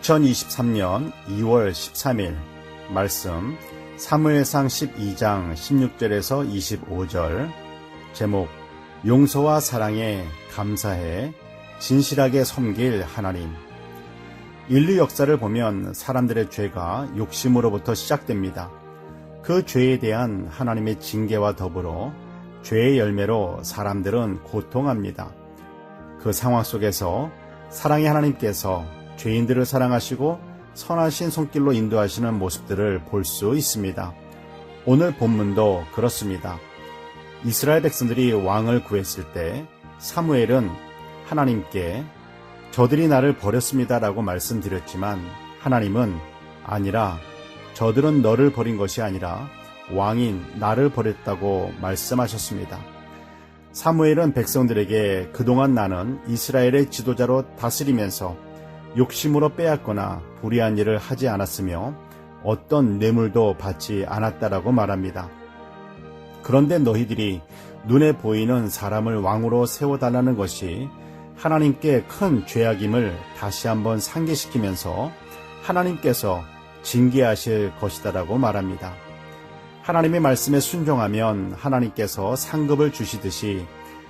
2023년 2월 13일 말씀 사무엘상 12장 16절에서 25절 제목 용서와 사랑에 감사해 진실하게 섬길 하나님. 인류 역사를 보면 사람들의 죄가 욕심으로부터 시작됩니다. 그 죄에 대한 하나님의 징계와 더불어 죄의 열매로 사람들은 고통합니다. 그 상황 속에서 사랑의 하나님께서 죄인들을 사랑하시고 선하신 손길로 인도하시는 모습들을 볼 수 있습니다. 오늘 본문도 그렇습니다. 이스라엘 백성들이 왕을 구했을 때 사무엘은 하나님께 저들이 나를 버렸습니다라고 말씀드렸지만 하나님은 아니라 저들은 너를 버린 것이 아니라 왕인 나를 버렸다고 말씀하셨습니다. 사무엘은 백성들에게 그동안 나는 이스라엘의 지도자로 다스리면서 욕심으로 빼앗거나 불의한 일을 하지 않았으며 어떤 뇌물도 받지 않았다라고 말합니다. 그런데 너희들이 눈에 보이는 사람을 왕으로 세워달라는 것이 하나님께 큰 죄악임을 다시 한번 상기시키면서 하나님께서 징계하실 것이다라고 말합니다. 하나님의 말씀에 순종하면 하나님께서 상급을 주시듯이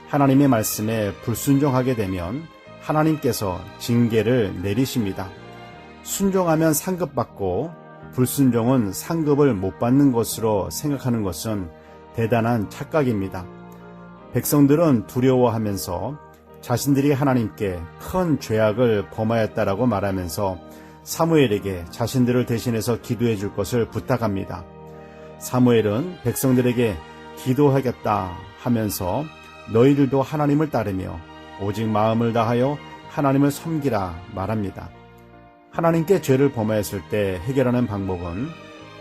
하나님의 말씀에 불순종하게 되면 하나님께서 징계를 내리십니다. 순종하면 상급받고 불순종은 상급을 못 받는 것으로 생각하는 것은 대단한 착각입니다. 백성들은 두려워하면서 자신들이 하나님께 큰 죄악을 범하였다라고 말하면서 사무엘에게 자신들을 대신해서 기도해 줄 것을 부탁합니다. 사무엘은 백성들에게 기도하겠다 하면서 너희들도 하나님을 따르며 오직 마음을 다하여 하나님을 섬기라 말합니다. 하나님께 죄를 범하였을 때 해결하는 방법은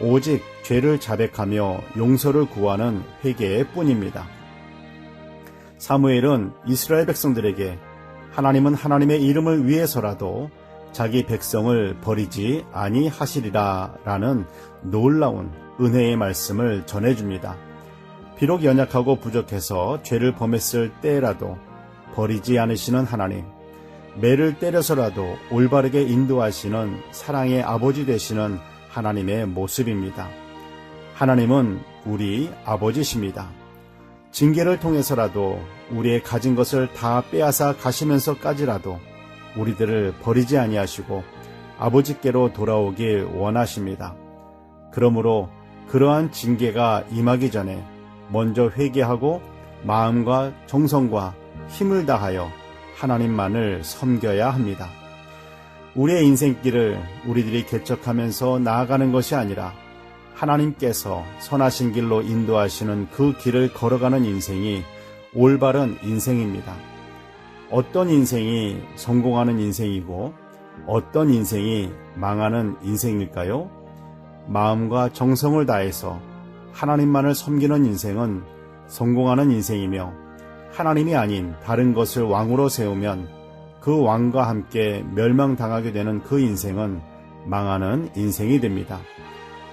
오직 죄를 자백하며 용서를 구하는 회개의 뿐입니다. 사무엘은 이스라엘 백성들에게 하나님은 하나님의 이름을 위해서라도 자기 백성을 버리지 아니하시리라 라는 놀라운 은혜의 말씀을 전해줍니다. 비록 연약하고 부족해서 죄를 범했을 때라도 버리지 않으시는 하나님, 매를 때려서라도 올바르게 인도하시는 사랑의 아버지 되시는 하나님의 모습입니다. 하나님은 우리 아버지십니다. 징계를 통해서라도 우리의 가진 것을 다 빼앗아 가시면서까지라도 우리들을 버리지 아니하시고 아버지께로 돌아오길 원하십니다. 그러므로 그러한 징계가 임하기 전에 먼저 회개하고 마음과 정성과 힘을 다하여 하나님만을 섬겨야 합니다. 우리의 인생길을 우리들이 개척하면서 나아가는 것이 아니라 하나님께서 선하신 길로 인도하시는 그 길을 걸어가는 인생이 올바른 인생입니다. 어떤 인생이 성공하는 인생이고 어떤 인생이 망하는 인생일까요? 마음과 정성을 다해서 하나님만을 섬기는 인생은 성공하는 인생이며 하나님이 아닌 다른 것을 왕으로 세우면 그 왕과 함께 멸망당하게 되는 그 인생은 망하는 인생이 됩니다.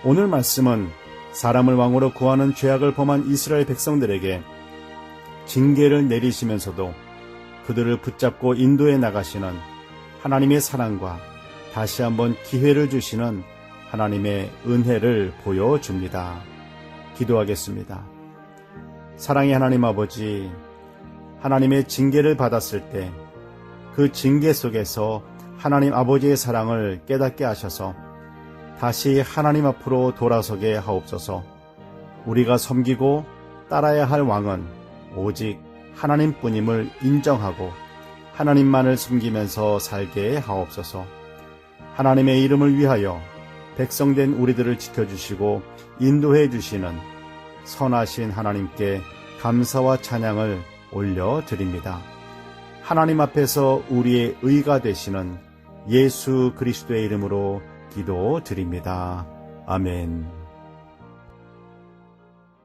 오늘 말씀은 사람을 왕으로 구하는 죄악을 범한 이스라엘 백성들에게 징계를 내리시면서도 그들을 붙잡고 인도해 나가시는 하나님의 사랑과 다시 한번 기회를 주시는 하나님의 은혜를 보여줍니다. 기도하겠습니다. 사랑의 하나님 아버지, 하나님의 징계를 받았을 때 그 징계 속에서 하나님 아버지의 사랑을 깨닫게 하셔서 다시 하나님 앞으로 돌아서게 하옵소서. 우리가 섬기고 따라야 할 왕은 오직 하나님뿐임을 인정하고 하나님만을 섬기면서 살게 하옵소서. 하나님의 이름을 위하여 백성된 우리들을 지켜주시고 인도해 주시는 선하신 하나님께 감사와 찬양을 올려드립니다. 하나님 앞에서 우리의 의가 되시는 예수 그리스도의 이름으로 기도드립니다. 아멘.